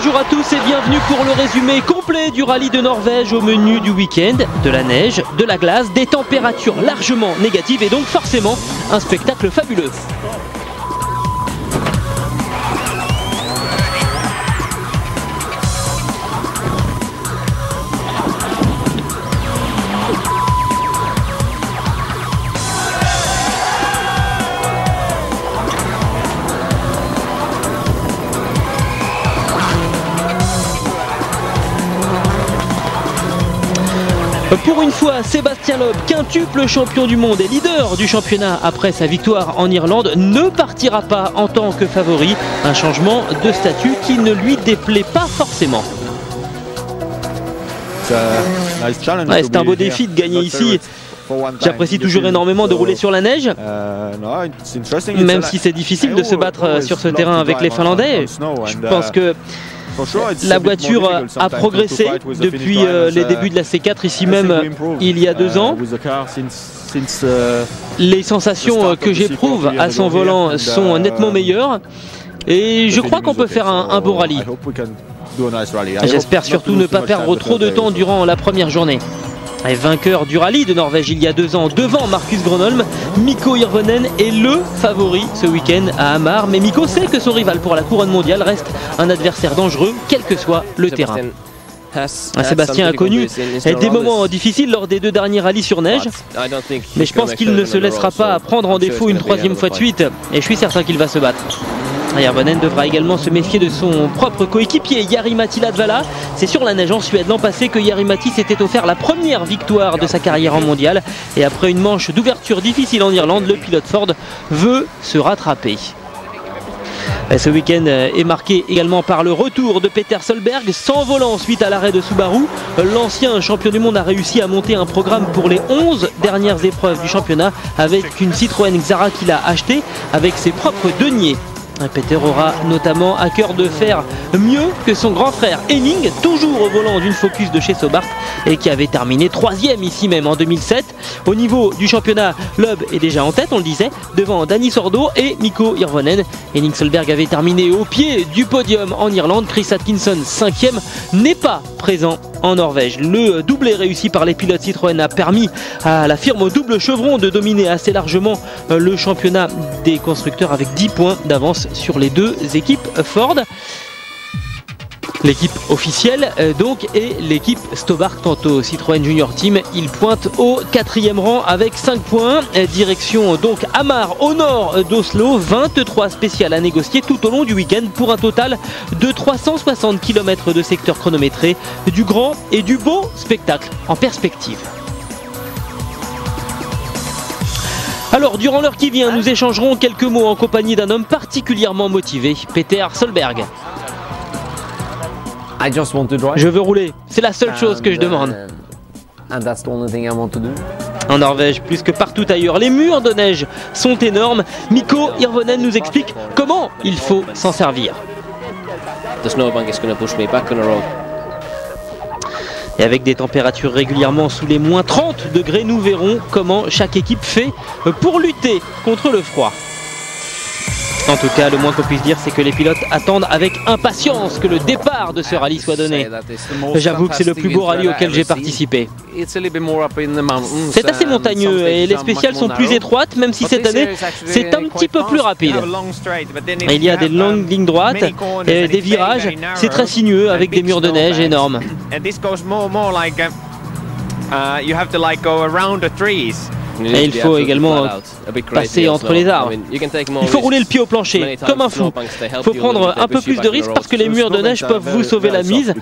Bonjour à tous et bienvenue pour le résumé complet du rallye de Norvège. Au menu du week-end, de la neige, de la glace, des températures largement négatives et donc forcément un spectacle fabuleux. Pour une fois, Sébastien Loeb, quintuple champion du monde et leader du championnat après sa victoire en Irlande, ne partira pas en tant que favori. Un changement de statut qui ne lui déplaît pas forcément. C'est un beau défi de gagner ici. J'apprécie toujours énormément de rouler sur la neige, même si c'est difficile de se battre sur ce terrain avec les Finlandais. Je pense que la voiture a progressé depuis les débuts de la C4 ici même il y a 2 ans. Les sensations que j'éprouve à son volant sont nettement meilleures et je crois qu'on peut faire un beau rallye. J'espère surtout ne pas perdre trop de temps durant la première journée. Et vainqueur du rallye de Norvège il y a 2 ans devant Marcus Gronholm, Mikko Hirvonen est le favori ce week-end à Hamar. Mais Mikko sait que son rival pour la couronne mondiale reste un adversaire dangereux, quel que soit le terrain. Sébastien a connu des moments difficiles lors des 2 derniers rallyes sur neige, mais je pense qu'il ne se laissera pas prendre en défaut une 3e fois de suite et je suis certain qu'il va se battre. Hirvonen devra également se méfier de son propre coéquipier Jari-Matti Latvala. C'est sur la neige en Suède l'an passé que Jari-Matti s'était offert la première victoire de sa carrière en mondial. Et après une manche d'ouverture difficile en Irlande, le pilote Ford veut se rattraper. Ce week-end est marqué également par le retour de Peter Solberg sans volant suite à l'arrêt de Subaru. L'ancien champion du monde a réussi à monter un programme pour les 11 dernières épreuves du championnat avec une Citroën Xara qu'il a achetée avec ses propres deniers. Peter aura notamment à cœur de faire mieux que son grand frère Henning, toujours au volant d'une Focus de chez Sobart et qui avait terminé 3e ici même en 2007. Au niveau du championnat, Loeb est déjà en tête, on le disait, devant Dani Sordo et Mikko Hirvonen. Henning Solberg avait terminé au pied du podium en Irlande. Chris Atkinson, 5e, n'est pas présent en Norvège. Le doublé réussi par les pilotes Citroën a permis à la firme au double chevron de dominer assez largement le championnat des constructeurs avec 10 points d'avance sur les 2 équipes Ford. L'équipe officielle donc et l'équipe Stobart. Quant au Citroën Junior Team, il pointe au 4e rang avec 5 points. Direction donc Hamar au nord d'Oslo. 23 spéciales à négocier tout au long du week-end pour un total de 360 km de secteur chronométré. Du grand et du beau spectacle en perspective. Alors, durant l'heure qui vient, nous échangerons quelques mots en compagnie d'un homme particulièrement motivé, Peter Solberg. Je veux rouler, c'est la seule chose que je demande. En Norvège, plus que partout ailleurs, les murs de neige sont énormes. Mikko Hirvonen nous explique comment il faut s'en servir. Et avec des températures régulièrement sous les moins 30 degrés, nous verrons comment chaque équipe fait pour lutter contre le froid. En tout cas, le moins qu'on puisse dire, c'est que les pilotes attendent avec impatience que le départ de ce rallye soit donné. J'avoue que c'est le plus beau rallye auquel j'ai participé. C'est assez montagneux et les spéciales sont plus étroites, même si cette année, c'est un petit peu plus rapide. Il y a des longues lignes droites et des virages. C'est très sinueux avec des murs de neige énormes. Et il faut également passer entre les arbres. Il faut rouler le pied au plancher, comme un fou. Il faut prendre un peu plus de risques parce que les murs de neige peuvent vous sauver la mise.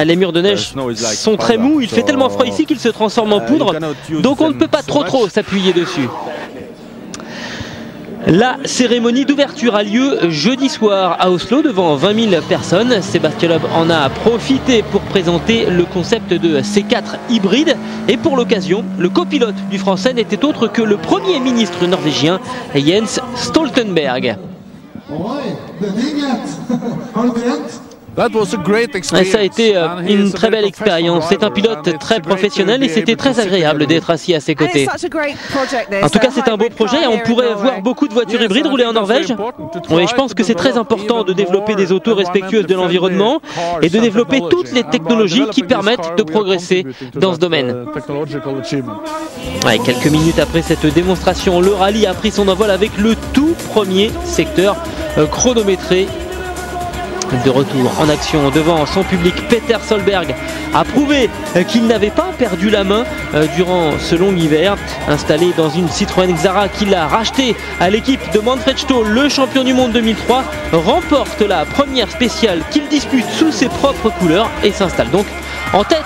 Les murs de neige sont très mous, il fait tellement froid ici qu'ils se transforment en poudre. Donc on ne peut pas trop s'appuyer dessus. La cérémonie d'ouverture a lieu jeudi soir à Oslo devant 20 000 personnes. Sébastien Loeb en a profité pour présenter le concept de C4 hybride. Et pour l'occasion, le copilote du français n'était autre que le Premier ministre norvégien Jens Stoltenberg. Ça a été une très belle expérience. C'est un pilote très professionnel et c'était très agréable d'être assis à ses côtés. En tout cas, c'est un beau projet et on pourrait voir beaucoup de voitures hybrides rouler en Norvège. Oui, je pense que c'est très important de développer des autos respectueuses de l'environnement et de développer toutes les technologies qui permettent de progresser dans ce domaine. Ouais, quelques minutes après cette démonstration, le rallye a pris son envol avec le tout premier secteur chronométré. De retour en action devant son public, Peter Solberg a prouvé qu'il n'avait pas perdu la main durant ce long hiver. Installé dans une Citroën Xara qu'il a racheté à l'équipe de Manfred Stoll, le champion du monde 2003 remporte la première spéciale qu'il dispute sous ses propres couleurs et s'installe donc en tête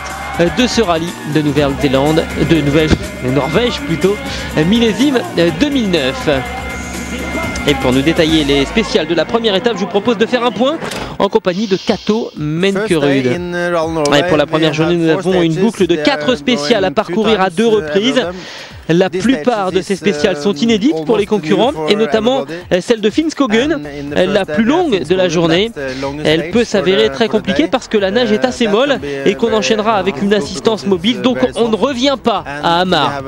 de ce rallye de Nouvelle-Zélande, de Norvège plutôt, millésime 2009. Et pour nous détailler les spéciales de la première étape, je vous propose de faire un point en compagnie de Cato Menkerud. Et pour la première journée, nous avons une boucle de 4 spéciales à parcourir à 2 reprises. La plupart de ces spéciales sont inédites pour les concurrents, et notamment celle de Finnskogen, la plus longue de la journée. Elle peut s'avérer très compliquée parce que la neige est assez molle et qu'on enchaînera avec une assistance mobile, donc on ne revient pas à Hamar.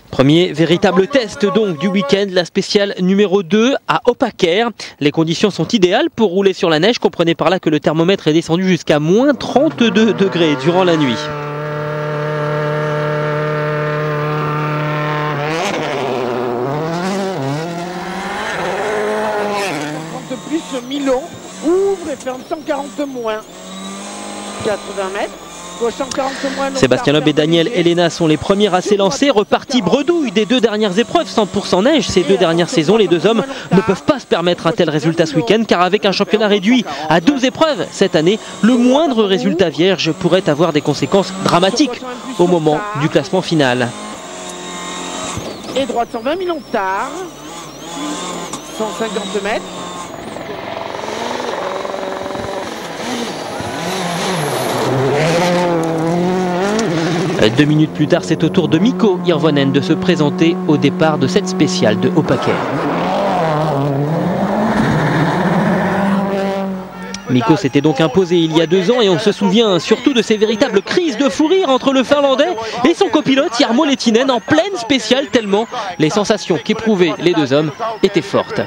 Premier véritable test donc du week-end, la spéciale numéro 2 à Opaker. Les conditions sont idéales pour rouler sur la neige. Comprenez par là que le thermomètre est descendu jusqu'à moins 32 degrés durant la nuit. De plus, Milon ouvre et ferme 140 moins. 80 mètres. Sébastien Loeb et Daniel Elena sont les premiers à s'élancer. Reparti bredouille des 2 dernières épreuves, 100% neige. Ces 2 dernières saisons, les 2 hommes ne peuvent pas se permettre un tel résultat ce week-end, car avec un championnat réduit à 12 épreuves cette année, le moindre résultat vierge pourrait avoir des conséquences dramatiques au moment du classement final. Et droite 120 millions de tard, 150 mètres. 2 minutes plus tard, c'est au tour de Mikko Hirvonen de se présenter au départ de cette spéciale de Opaker. Mikko s'était donc imposé il y a 2 ans et on se souvient surtout de ces véritables crises de fou rire entre le Finlandais et son copilote Jarmo Lehtinen en pleine spéciale, tellement les sensations qu'éprouvaient les 2 hommes étaient fortes.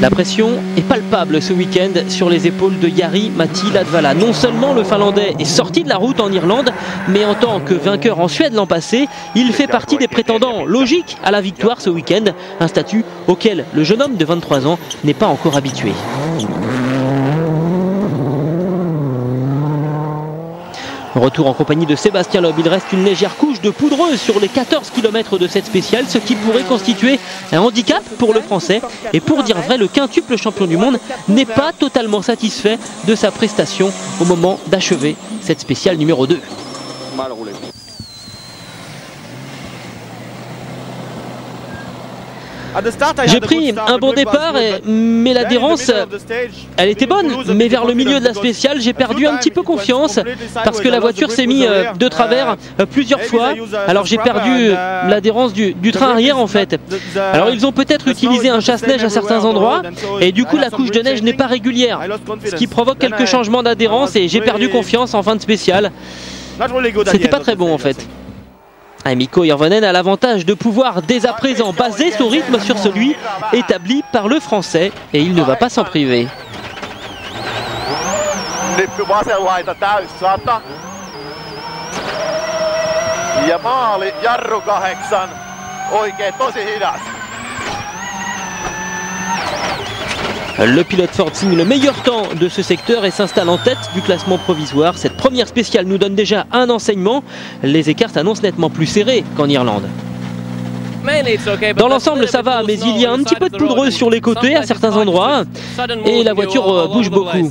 La pression est palpable ce week-end sur les épaules de Jari-Matti Latvala. Non seulement le Finlandais est sorti de la route en Irlande, mais en tant que vainqueur en Suède l'an passé, il fait partie des prétendants logiques à la victoire ce week-end, un statut auquel le jeune homme de 23 ans n'est pas encore habitué. Retour en compagnie de Sébastien Loeb. Il reste une légère couche de poudreuse sur les 14 km de cette spéciale, ce qui pourrait constituer un handicap pour le Français. Et pour dire vrai, le quintuple champion du monde n'est pas totalement satisfait de sa prestation au moment d'achever cette spéciale numéro 2. J'ai pris un bon départ, mais l'adhérence, elle était bonne. Mais vers le milieu de la spéciale, j'ai perdu un petit peu confiance parce que la voiture s'est mise de travers plusieurs fois. Alors j'ai perdu l'adhérence du train arrière en fait. Alors ils ont peut-être utilisé un chasse-neige à certains endroits et du coup la couche de neige n'est pas régulière. Ce qui provoque quelques changements d'adhérence et j'ai perdu confiance en fin de spéciale. C'était pas très bon en fait. Mikko Hirvonen a l'avantage de pouvoir dès à présent baser son rythme sur celui établi par le Français et il ne va pas s'en priver. Le pilote Ford signe le meilleur temps de ce secteur et s'installe en tête du classement provisoire. Cette première spéciale nous donne déjà un enseignement. Les écarts s'annoncent nettement plus serrés qu'en Irlande. Dans l'ensemble ça va, mais il y a un petit peu de poudreuse sur les côtés à certains endroits et la voiture bouge beaucoup.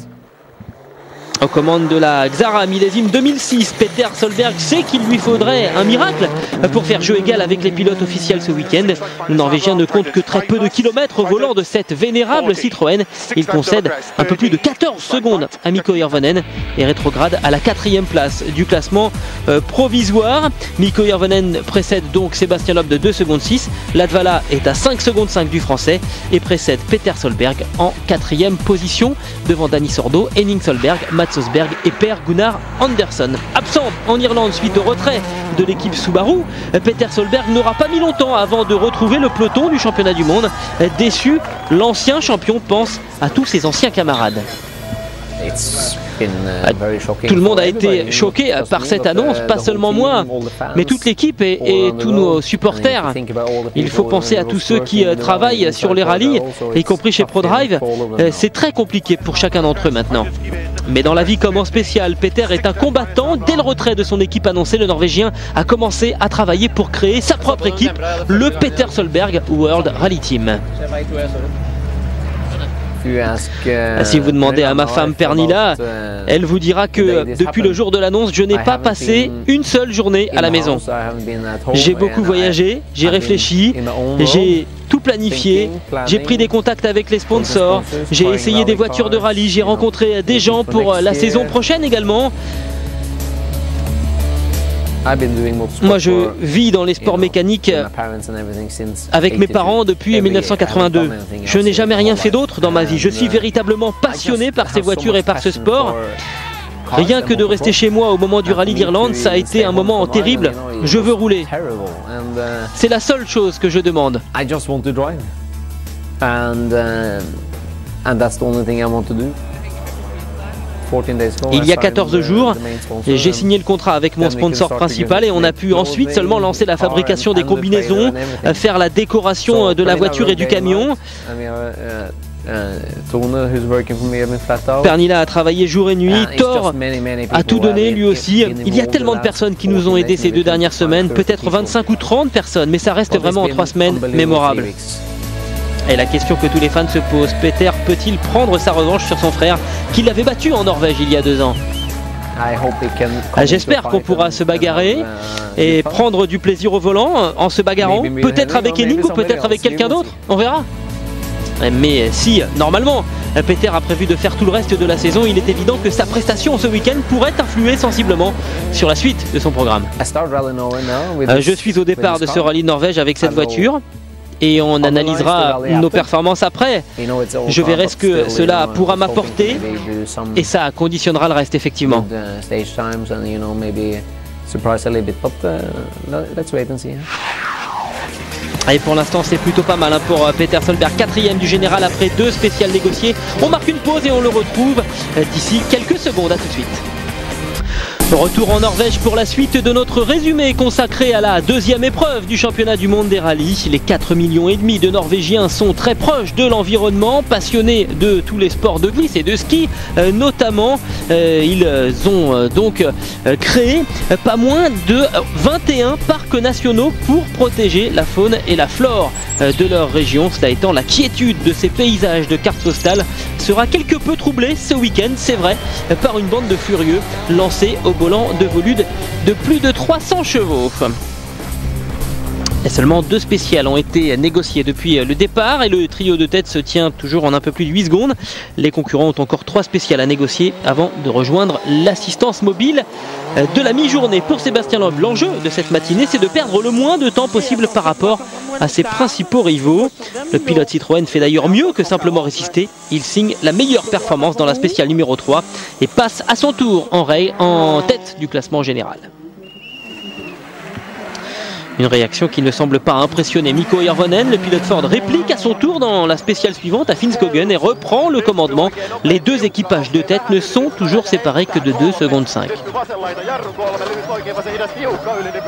Aux commandes de la Xara millésime 2006, Peter Solberg sait qu'il lui faudrait un miracle pour faire jeu égal avec les pilotes officiels ce week-end. Le Norvégien ne compte que très peu de kilomètres au volant de cette vénérable Citroën. Il concède un peu plus de 14 secondes à Mikko Hirvonen et rétrograde à la 4e place du classement provisoire. Mikko Hirvonen précède donc Sébastien Loeb de 2 secondes 6. Latvala est à 5 secondes 5 du français et précède Peter Solberg en 4e position devant Dani Sordo, Henning Solberg, Mats Østberg et Per Gunnar Andersson. Absent en Irlande suite au retrait de l'équipe Subaru, Peter Solberg n'aura pas mis longtemps avant de retrouver le peloton du championnat du monde. Déçu, l'ancien champion pense à tous ses anciens camarades. Tout le monde a été choqué par cette annonce, pas seulement moi, mais toute l'équipe et tous nos supporters. Il faut penser à tous ceux qui travaillent sur les rallyes, y compris chez ProDrive. C'est très compliqué pour chacun d'entre eux maintenant. Mais dans la vie comme en spécial, Peter est un combattant. Dès le retrait de son équipe annoncée, le Norvégien a commencé à travailler pour créer sa propre équipe, le Peter Solberg World Rally Team. Si vous demandez à ma femme Pernilla, elle vous dira que depuis le jour de l'annonce, je n'ai pas passé une seule journée à la maison. J'ai beaucoup voyagé, j'ai réfléchi, j'ai tout planifié, j'ai pris des contacts avec les sponsors, j'ai essayé des voitures de rallye, j'ai rencontré des gens pour la saison prochaine également. Moi, je vis dans les sports mécaniques avec mes parents depuis 1982. Je n'ai jamais rien fait d'autre dans ma vie. Je suis véritablement passionné par ces voitures et par ce sport. Rien que de rester chez moi au moment du rallye d'Irlande, ça a été un moment terrible. Je veux rouler. C'est la seule chose que je demande. Il y a 14 jours, j'ai signé le contrat avec mon sponsor principal et on a pu ensuite seulement lancer la fabrication des combinaisons, faire la décoration de la voiture et du camion. Pernilla a travaillé jour et nuit, Thor a tout donné lui aussi. Il y a tellement de personnes qui nous ont aidés ces 2 dernières semaines, peut-être 25 ou 30 personnes, mais ça reste vraiment en 3 semaines mémorable. Et la question que tous les fans se posent, Peter peut-il prendre sa revanche sur son frère qui l'avait battu en Norvège il y a 2 ans? J'espère qu'on pourra se bagarrer et prendre du plaisir au volant en se bagarrant, peut-être avec Henning ou peut-être avec quelqu'un d'autre, on verra. Mais si, normalement, Peter a prévu de faire tout le reste de la saison, il est évident que sa prestation ce week-end pourrait influer sensiblement sur la suite de son programme. Je suis au départ de ce rallye de Norvège avec cette voiture. Et on analysera nos performances après. Je verrai ce que cela pourra m'apporter et ça conditionnera le reste effectivement. Et pour l'instant c'est plutôt pas mal pour Peter Solberg, 4e du général après 2 spéciales négociées. On marque une pause et on le retrouve d'ici quelques secondes. À tout de suite. Retour en Norvège pour la suite de notre résumé consacré à la 2e épreuve du championnat du monde des rallyes. Les 4,5 millions de Norvégiens sont très proches de l'environnement, passionnés de tous les sports de glisse et de ski notamment. Ils ont donc créé pas moins de 21 parcs nationaux pour protéger la faune et la flore de leur région. Cela étant, la quiétude de ces paysages de carte postale sera quelque peu troublée ce week-end, c'est vrai, par une bande de furieux lancés au volant de Volude de plus de 300 chevaux. Et seulement 2 spéciales ont été négociées depuis le départ et le trio de tête se tient toujours en un peu plus de 8 secondes. Les concurrents ont encore 3 spéciales à négocier avant de rejoindre l'assistance mobile de la mi-journée. Pour Sébastien Loeb, l'enjeu de cette matinée, c'est de perdre le moins de temps possible par rapport à ses principaux rivaux. Le pilote Citroën fait d'ailleurs mieux que simplement résister. Il signe la meilleure performance dans la spéciale numéro 3 et passe à son tour en tête du classement général. Une réaction qui ne semble pas impressionner Mikko Hirvonen. Le pilote Ford réplique à son tour dans la spéciale suivante à Finnskogen et reprend le commandement. Les 2 équipages de tête ne sont toujours séparés que de 2 secondes 5.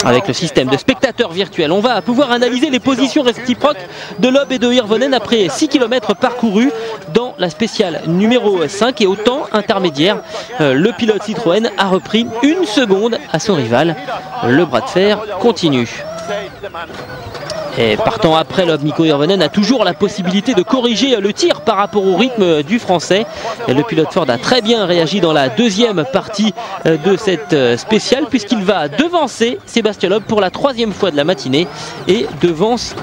Avec le système de spectateurs virtuels, on va pouvoir analyser les positions réciproques de Loeb et de Hirvonen après 6 km parcourus dans la spéciale numéro 5 et au temps intermédiaire. Le pilote Citroën a repris 1 seconde à son rival. Le bras de fer continue. Et partant après Loeb, Mikko Hirvonen a toujours la possibilité de corriger le tir par rapport au rythme du français. Et le pilote Ford a très bien réagi dans la deuxième partie de cette spéciale puisqu'il va devancer Sébastien Loeb pour la troisième fois de la matinée et devance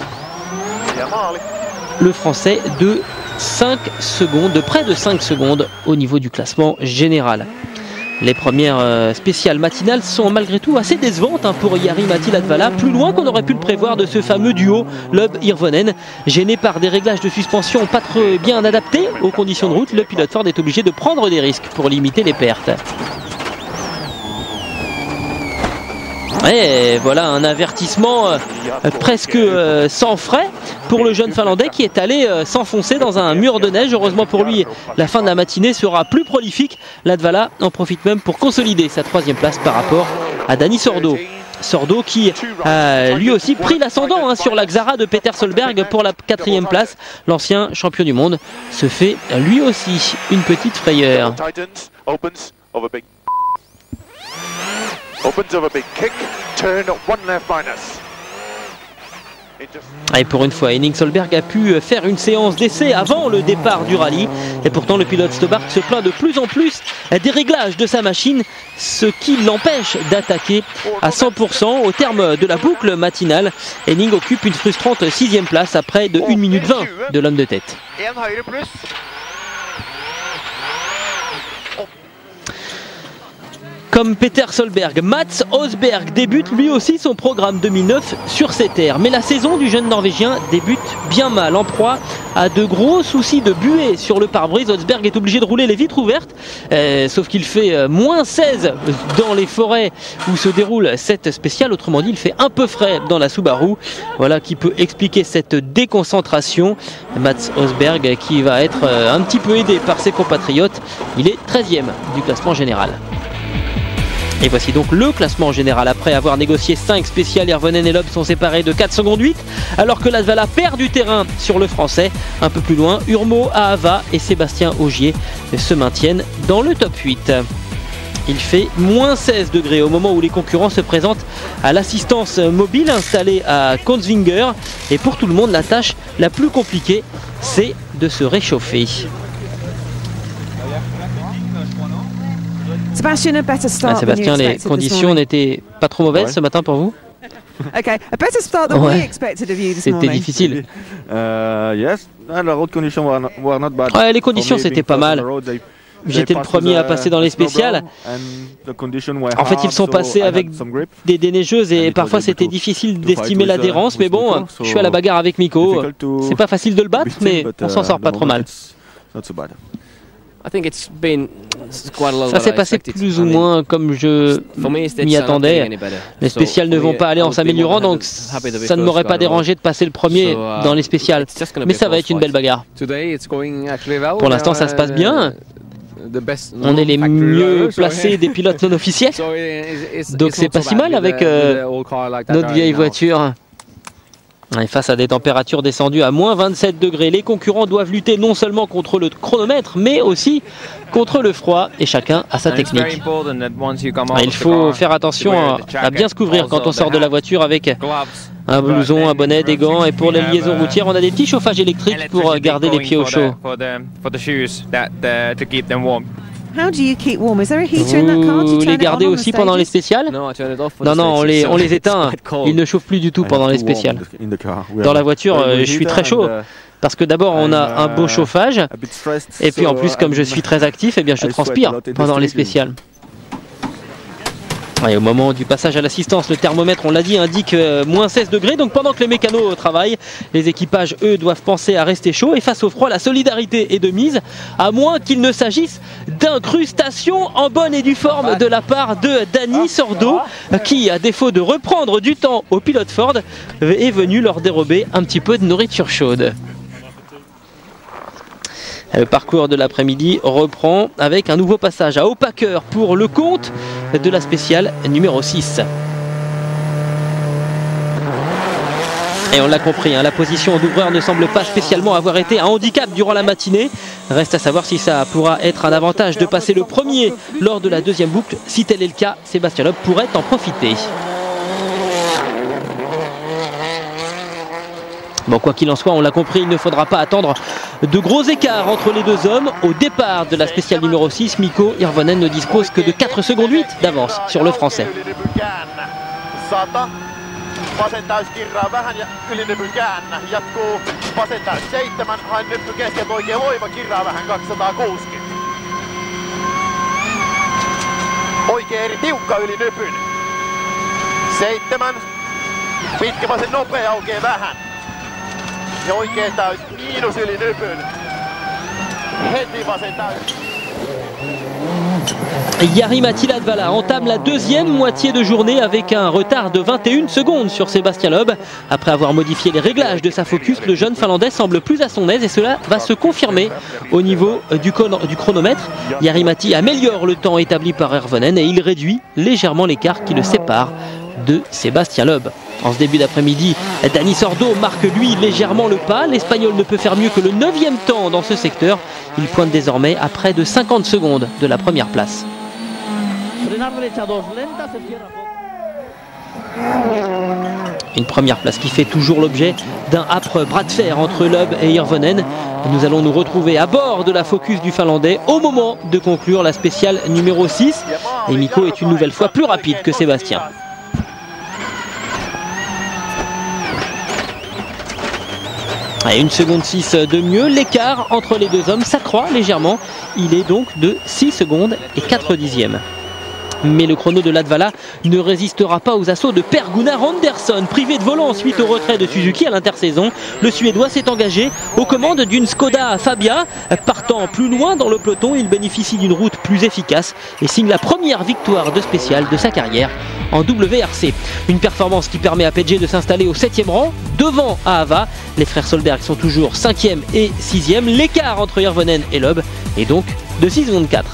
le français de 5 secondes, de près de 5 secondes au niveau du classement général. Les premières spéciales matinales sont malgré tout assez décevantes pour Jari-Matti Latvala, plus loin qu'on aurait pu le prévoir de ce fameux duo Loeb-Hirvonen. Gêné par des réglages de suspension pas très bien adaptés aux conditions de route, le pilote Ford est obligé de prendre des risques pour limiter les pertes. Et voilà un avertissement presque sans frais pour le jeune Finlandais qui est allé s'enfoncer dans un mur de neige. Heureusement pour lui, la fin de la matinée sera plus prolifique. Latvala en profite même pour consolider sa troisième place par rapport à Dani Sordo. Sordo qui a lui aussi pris l'ascendant sur la Xara de Peter Solberg pour la quatrième place. L'ancien champion du monde se fait lui aussi une petite frayeur. Opens over big kick, turn one left minus. Et pour une fois, Henning Solberg a pu faire une séance d'essai avant le départ du rallye. Et pourtant, le pilote Stobart se plaint de plus en plus des réglages de sa machine, ce qui l'empêche d'attaquer à 100% au terme de la boucle matinale. Henning occupe une frustrante 6e place à près de 1 minute 20 de l'homme de tête. Comme Peter Solberg, Mats Osberg débute lui aussi son programme 2009 sur ces terres. Mais la saison du jeune Norvégien débute bien mal, en proie à de gros soucis de buée sur le pare-brise. Osberg est obligé de rouler les vitres ouvertes, sauf qu'il fait moins 16 dans les forêts où se déroule cette spéciale. Autrement dit, il fait un peu frais dans la Subaru. Voilà qui peut expliquer cette déconcentration. Mats Osberg qui va être un petit peu aidé par ses compatriotes. Il est 13e du classement général. Et voici donc le classement général. Après avoir négocié 5 spéciales, Hirvonen et Loeb sont séparés de 4 secondes 8, alors que Latvala perd du terrain sur le français. Un peu plus loin, Urmo, Ahava et Sébastien Ogier se maintiennent dans le top 8. Il fait moins 16 degrés au moment où les concurrents se présentent à l'assistance mobile installée à Kongsvinger. Et pour tout le monde, la tâche la plus compliquée, c'est de se réchauffer. Sébastien, les conditions n'étaient pas trop mauvaises ce matin pour vous? C'était difficile. Les conditions c'était pas mal. J'étais le premier à passer dans les spéciales. En fait, ils sont passés avec des déneigeuses et parfois c'était difficile d'estimer l'adhérence. Mais bon, je suis à la bagarre avec Mikko. C'est pas facile de le battre, mais on s'en sort pas trop mal. Ça s'est passé plus ou moins comme je m'y attendais. Les spéciales ne vont pas aller en s'améliorant, donc ça ne m'aurait pas dérangé de passer le premier dans les spéciales. Mais ça va être une belle bagarre. Pour l'instant, ça se passe bien. On est les mieux placés des pilotes non officiels. Donc c'est pas si mal avec notre vieille voiture. Et face à des températures descendues à moins 27 degrés, les concurrents doivent lutter non seulement contre le chronomètre, mais aussi contre le froid, et chacun a sa technique. Il faut faire attention à bien se couvrir quand on sort de la voiture avec un blouson, un bonnet, des gants, et pour les liaisons routières, on a des petits chauffages électriques pour garder les pieds au chaud. Vous les gardez aussi pendant les spéciales? Non, on les éteint. Ils ne chauffent plus du tout pendant les spéciales. Dans la voiture, je suis très chaud. Parce que d'abord, on a un beau chauffage. Et puis en plus, comme je suis très actif, eh bien, je transpire pendant les spéciales. Et au moment du passage à l'assistance, le thermomètre, on l'a dit, indique moins 16 degrés. Donc pendant que les mécanos travaillent, les équipages, eux, doivent penser à rester chauds. Et face au froid, la solidarité est de mise, à moins qu'il ne s'agisse d'incrustation en bonne et due forme de la part de Dani Sordo, qui, à défaut de reprendre du temps au pilote Ford, est venu leur dérober un petit peu de nourriture chaude. Le parcours de l'après-midi reprend avec un nouveau passage à Opacker pour le compte de la spéciale numéro 6. Et on l'a compris, la position d'ouvreur ne semble pas spécialement avoir été un handicap durant la matinée. Reste à savoir si ça pourra être un avantage de passer le premier lors de la deuxième boucle. Si tel est le cas, Sébastien Loeb pourrait en profiter. Bon, quoi qu'il en soit, on l'a compris, il ne faudra pas attendre de gros écarts entre les deux hommes. Au départ de la spéciale numéro 6, Mikko Hirvonen ne dispose que de 4 secondes 8 d'avance sur le Français. Vasen täyskirraa vähän ja ylinypykäännä jatkuu. Vasen täys 7, hain nyppy keskeltä oikein loiva, kirraa vähän 260. Oikein eri tiukka ylinypyn. 7. Pitkä vasen nopea aukeaa vähän. Ja oikein täys miinus ylinypyn. Heti vasen täys. Jari-Matti Latvala entame la deuxième moitié de journée avec un retard de 21 secondes sur Sébastien Loeb. Après avoir modifié les réglages de sa Focus, le jeune Finlandais semble plus à son aise et cela va se confirmer au niveau du chronomètre. Jari-Matti améliore le temps établi par Hirvonen et il réduit légèrement l'écart qui le sépare de Sébastien Loeb. En ce début d'après-midi, Dani Sordo marque lui légèrement le pas. L'Espagnol ne peut faire mieux que le 9e temps dans ce secteur. Il pointe désormais à près de 50 secondes de la première place. Une première place qui fait toujours l'objet d'un âpre bras de fer entre Loeb et Hirvonen. Nous allons nous retrouver à bord de la Focus du Finlandais au moment de conclure la spéciale numéro 6. Et Mikko est une nouvelle fois plus rapide que Sébastien. Et 1 seconde 6 de mieux, l'écart entre les deux hommes s'accroît légèrement. Il est donc de 6 secondes et 4 dixièmes. Mais le chrono de Latvala ne résistera pas aux assauts de Per Gunnar Andersson. Privé de volant suite au retrait de Suzuki à l'intersaison, le Suédois s'est engagé aux commandes d'une Skoda Fabia. Partant plus loin dans le peloton, il bénéficie d'une route plus efficace et signe la première victoire de spéciale de sa carrière en WRC. Une performance qui permet à PG de s'installer au 7e rang, devant Ahava. Les frères Solberg sont toujours 5e et 6e. L'écart entre Hirvonen et Loeb est donc de 6 secondes 4.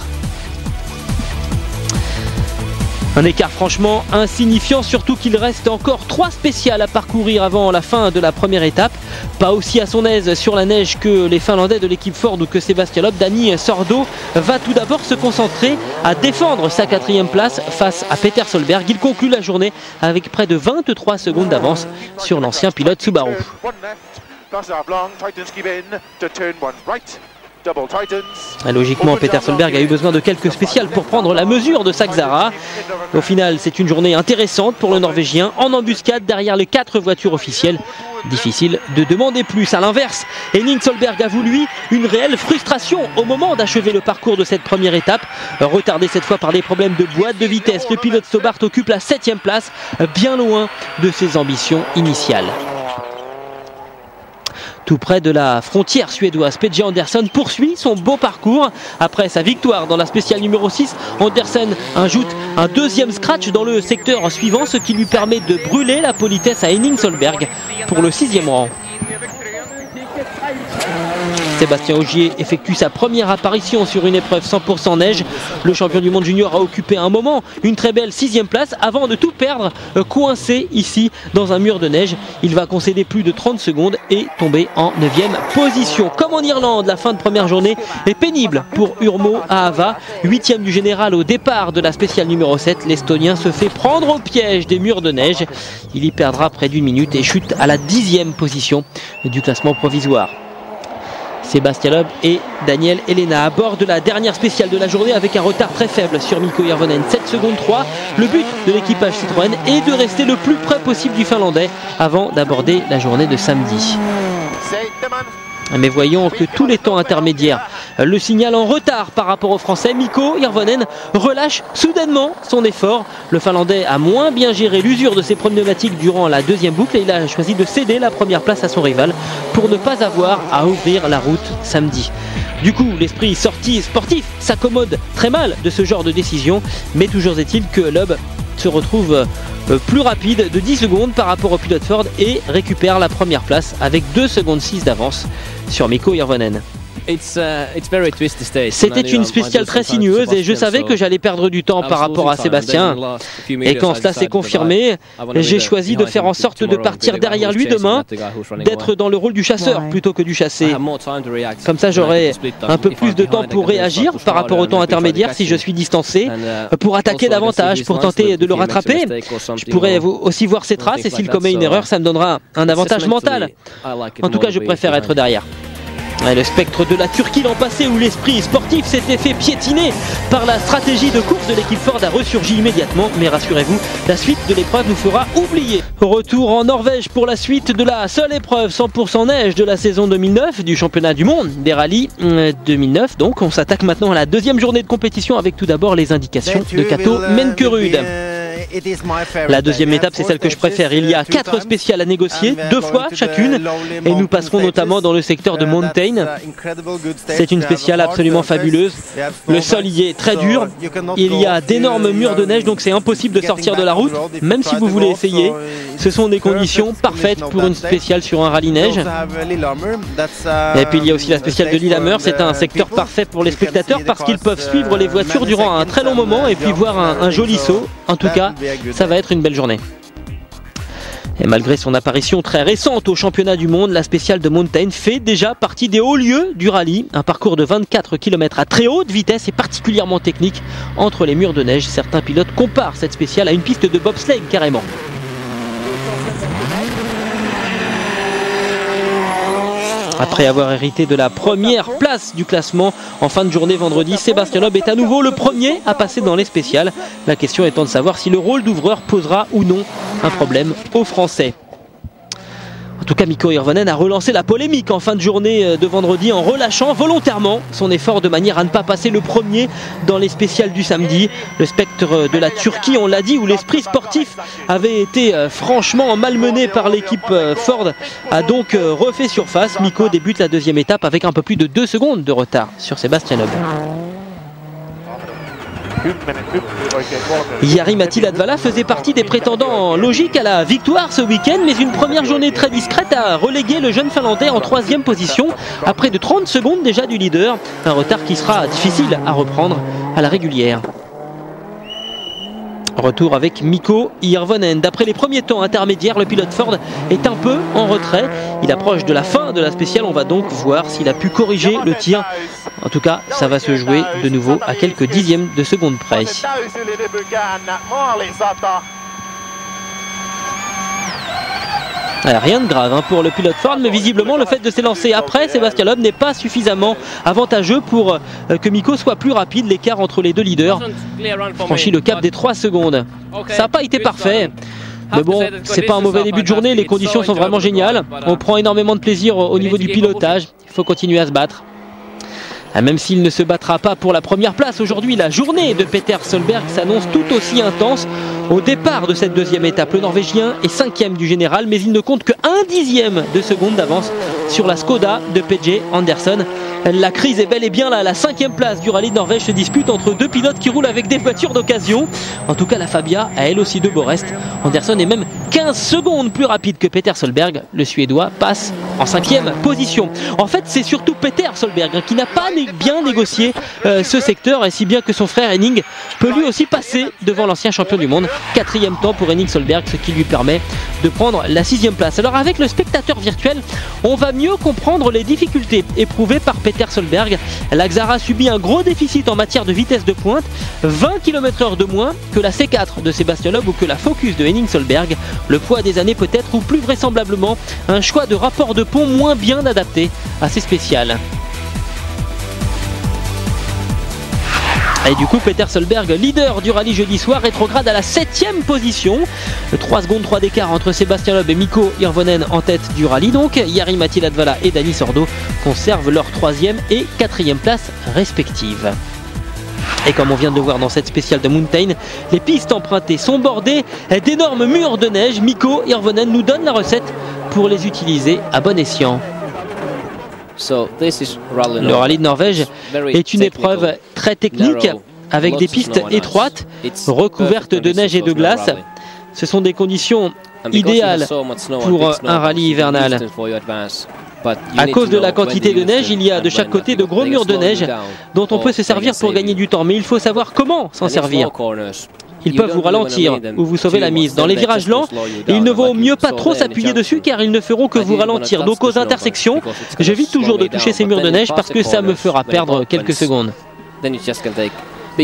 Un écart franchement insignifiant, surtout qu'il reste encore 3 spéciales à parcourir avant la fin de la première étape. Pas aussi à son aise sur la neige que les Finlandais de l'équipe Ford ou que Sébastien Loeb. Dani Sordo va tout d'abord se concentrer à défendre sa 4e place face à Peter Solberg. Il conclut la journée avec près de 23 secondes d'avance sur l'ancien pilote Subaru. Logiquement, Peter Solberg a eu besoin de quelques spéciales pour prendre la mesure de Saxara. Au final, c'est une journée intéressante pour le Norvégien, en embuscade derrière les 4 voitures officielles. Difficile de demander plus. À l'inverse, Henning Solberg avoue lui une réelle frustration au moment d'achever le parcours de cette première étape. Retardé cette fois par des problèmes de boîte de vitesse, le pilote Stobart occupe la 7e place, bien loin de ses ambitions initiales. Tout près de la frontière suédoise, PG Andersson poursuit son beau parcours. Après sa victoire dans la spéciale numéro 6, Andersson ajoute un 2e scratch dans le secteur suivant, ce qui lui permet de brûler la politesse à Henning Solberg pour le 6e rang. Sébastien Ogier effectue sa première apparition sur une épreuve 100% neige. Le champion du monde junior a occupé un moment une très belle 6e place avant de tout perdre, coincé ici dans un mur de neige. Il va concéder plus de 30 secondes et tomber en 9e position. Comme en Irlande, la fin de première journée est pénible pour Urmo Ahava. 8e du général au départ de la spéciale numéro 7. L'Estonien se fait prendre au piège des murs de neige. Il y perdra près d'1 minute et chute à la 10e position du classement provisoire. Sébastien Loeb et Daniel Helena à bord de la dernière spéciale de la journée avec un retard très faible sur Mikko Hirvonen, 7 secondes 3. Le but de l'équipage Citroën est de rester le plus près possible du Finlandais avant d'aborder la journée de samedi. Mais voyons que tous les temps intermédiaires le signalent en retard par rapport aux Français. Mikko Hirvonen relâche soudainement son effort. Le Finlandais a moins bien géré l'usure de ses pneumatiques durant la 2e boucle et il a choisi de céder la première place à son rival pour ne pas avoir à ouvrir la route samedi. Du coup, l'esprit sportif s'accommode très mal de ce genre de décision, mais toujours est-il que Loeb se retrouve plus rapide de 10 secondes par rapport au pilote Ford et récupère la première place avec 2 secondes 6 d'avance sur Mikko Hirvonen. C'était une spéciale très sinueuse et je savais que j'allais perdre du temps par rapport à Sébastien. Et quand cela s'est confirmé, j'ai choisi de faire en sorte de partir derrière lui demain, d'être dans le rôle du chasseur plutôt que du chassé. Comme ça, j'aurai un peu plus de temps pour réagir par rapport au temps intermédiaire si je suis distancé, pour attaquer davantage, pour tenter de le rattraper. Je pourrais aussi voir ses traces et s'il commet une erreur, ça me donnera un avantage mental. En tout cas, je préfère être derrière. Et le spectre de la Turquie l'an passé où l'esprit sportif s'était fait piétiner par la stratégie de course de l'équipe Ford a ressurgi immédiatement, mais rassurez-vous, la suite de l'épreuve nous fera oublier. Retour en Norvège pour la suite de la seule épreuve 100% neige de la saison 2009 du championnat du monde des rallyes 2009. Donc on s'attaque maintenant à la deuxième journée de compétition avec tout d'abord les indications de Cato Menkerud. La deuxième étape, c'est celle que je préfère. Il y a 4 spéciales à négocier, 2 fois chacune, et nous passerons notamment dans le secteur de Mountain. C'est une spéciale absolument fabuleuse. Le sol y est très dur. Il y a d'énormes murs de neige, donc c'est impossible de sortir de la route, même si vous voulez essayer. Ce sont des conditions parfaites pour une spéciale sur un rallye neige. Et puis il y a aussi la spéciale de Lillehammer. C'est un secteur parfait pour les spectateurs parce qu'ils peuvent suivre les voitures durant un très long moment et puis voir un joli saut. En tout cas, ça va être une belle journée. Et malgré son apparition très récente au championnat du monde, la spéciale de Mountain fait déjà partie des hauts lieux du rallye. Un parcours de 24 km à très haute vitesse et particulièrement technique entre les murs de neige. Certains pilotes comparent cette spéciale à une piste de bobsleigh carrément. Après avoir hérité de la première place du classement en fin de journée vendredi, Sébastien Loeb est à nouveau le premier à passer dans les spéciales. La question étant de savoir si le rôle d'ouvreur posera ou non un problème aux Français. En tout cas, Mikko Hirvonen a relancé la polémique en fin de journée de vendredi en relâchant volontairement son effort de manière à ne pas passer le premier dans les spéciales du samedi. Le spectre de la Turquie, on l'a dit, où l'esprit sportif avait été franchement malmené par l'équipe Ford, a donc refait surface. Mikko débute la deuxième étape avec un peu plus de 2 secondes de retard sur Sébastien Loeb. Jari-Matti Latvala faisait partie des prétendants logiques à la victoire ce week-end, mais une première journée très discrète a relégué le jeune Finlandais en 3e position à près de 30 secondes déjà du leader, un retard qui sera difficile à reprendre à la régulière. Retour avec Mikko Hirvonen. D'après les premiers temps intermédiaires, le pilote Ford est un peu en retrait. Il approche de la fin de la spéciale. On va donc voir s'il a pu corriger le tir. En tout cas, ça va se jouer de nouveau à quelques dixièmes de seconde près. Rien de grave pour le pilote Ford, mais visiblement le fait de s'élancer après Sébastien Loeb n'est pas suffisamment avantageux pour que Mikko soit plus rapide. L'écart entre les deux leaders franchit le cap des 3 secondes. Ça n'a pas été parfait, mais bon, c'est pas un mauvais début de journée, les conditions sont vraiment géniales. On prend énormément de plaisir au niveau du pilotage, il faut continuer à se battre. Même s'il ne se battra pas pour la première place aujourd'hui, la journée de Peter Solberg s'annonce tout aussi intense. Au départ de cette deuxième étape, le Norvégien est 5e du général, mais il ne compte que 1/10 de seconde d'avance sur la Skoda de PJ Anderson. La crise est bel et bien là. La 5e place du rallye de Norvège se dispute entre 2 pilotes qui roulent avec des voitures d'occasion. En tout cas, la Fabia a elle aussi de beaux restes. Anderson est même 15 secondes plus rapide que Peter Solberg. Le Suédois passe en 5e position. En fait, c'est surtout Peter Solberg qui n'a pas bien négocié ce secteur, et si bien que son frère Henning peut lui aussi passer devant l'ancien champion du monde. 4e temps pour Henning Solberg, ce qui lui permet de prendre la 6e place. Alors avec le spectateur virtuel, on va mieux comprendre les difficultés éprouvées par Peter Solberg. L'Axara subit un gros déficit en matière de vitesse de pointe, 20 km/h de moins que la C4 de Sébastien Loeb ou que la Focus de Henning Solberg. Le poids des années peut-être, ou plus vraisemblablement un choix de rapport de pont moins bien adapté à ces spéciales. Et du coup, Peter Solberg, leader du rallye jeudi soir, rétrograde à la 7e position. 3 secondes 3 d'écart entre Sébastien Loeb et Mikko Hirvonen en tête du rallye. Donc, Jari-Matti Latvala et Dani Sordo conservent leur 3e et 4e place respectives. Et comme on vient de le voir dans cette spéciale de Mountain, les pistes empruntées sont bordées d'énormes murs de neige. Mikko Hirvonen nous donne la recette pour les utiliser à bon escient. Le rallye de Norvège est une épreuve très technique avec des pistes étroites, recouvertes de neige et de glace. Ce sont des conditions idéales pour un rallye hivernal. À cause de la quantité de neige, il y a de chaque côté de gros murs de neige dont on peut se servir pour gagner du temps. Mais il faut savoir comment s'en servir. Ils peuvent vous ralentir ou vous sauver la mise. Dans les virages lents, il ne vaut mieux pas trop s'appuyer dessus car ils ne feront que vous ralentir. Donc aux intersections, j'évite toujours de toucher ces murs de neige parce que ça me fera perdre quelques secondes.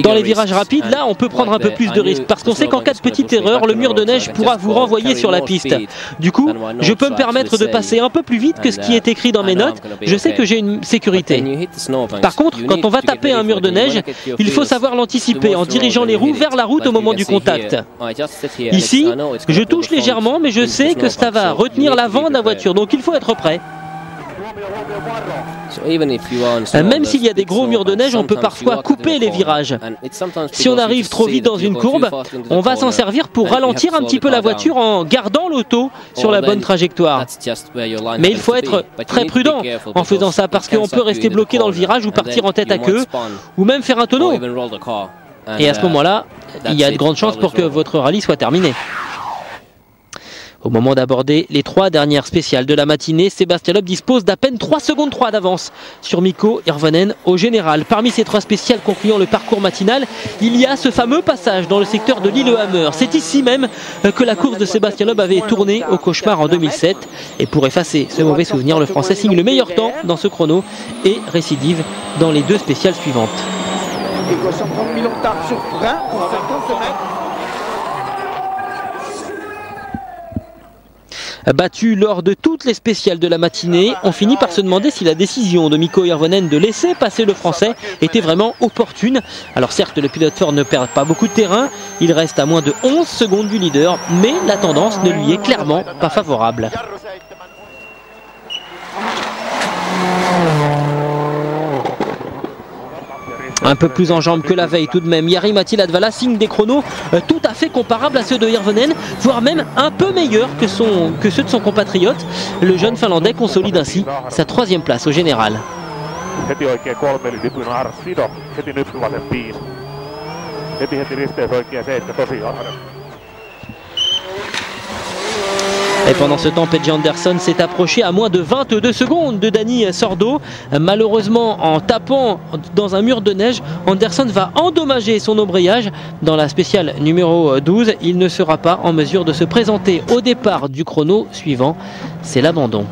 Dans les virages rapides, là, on peut prendre un peu plus de risques parce qu'on sait qu'en cas de petite erreur, le mur de neige pourra vous renvoyer sur la piste. Du coup, je peux me permettre de passer un peu plus vite que ce qui est écrit dans mes notes. Je sais que j'ai une sécurité. Par contre, quand on va taper un mur de neige, il faut savoir l'anticiper en dirigeant les roues vers la route au moment du contact. Ici, je touche légèrement, mais je sais que ça va retenir l'avant de la voiture, donc il faut être prêt. Même s'il y a des gros murs de neige, on peut parfois couper les virages. Si on arrive trop vite dans une courbe, on va s'en servir pour ralentir un petit peu la voiture en gardant l'auto sur la bonne trajectoire. Mais il faut être très prudent en faisant ça parce qu'on peut rester bloqué dans le virage ou partir en tête à queue ou même faire un tonneau. Et à ce moment-là, il y a de grandes chances pour que votre rallye soit terminé. Au moment d'aborder les 3 dernières spéciales de la matinée, Sébastien Loeb dispose d'à peine 3 secondes 3 d'avance sur Mikko Hirvonen au général. Parmi ces 3 spéciales concluant le parcours matinal, il y a ce fameux passage dans le secteur de Lillehammer. C'est ici même que la course de Sébastien Loeb avait tourné au cauchemar en 2007. Et pour effacer ce mauvais souvenir, le Français signe le meilleur temps dans ce chrono et récidive dans les 2 spéciales suivantes. Et 130 000 hectares sur frein pour 50 mètres. Battu lors de toutes les spéciales de la matinée, on finit par se demander si la décision de Mikko Hirvonen de laisser passer le Français était vraiment opportune. Alors certes, le pilote Ford ne perd pas beaucoup de terrain, il reste à moins de 11 secondes du leader, mais la tendance ne lui est clairement pas favorable. Un peu plus en jambes que la veille tout de même. Jari-Matti Latvala signe des chronos tout à fait comparables à ceux de Hirvonen, voire même un peu meilleurs que ceux de son compatriote. Le jeune Finlandais consolide ainsi sa 3e place au général. Et pendant ce temps, P.J. Anderson s'est approché à moins de 22 secondes de Dani Sordo. Malheureusement, en tapant dans un mur de neige, Anderson va endommager son embrayage. Dans la spéciale numéro 12, il ne sera pas en mesure de se présenter au départ du chrono suivant. C'est l'abandon.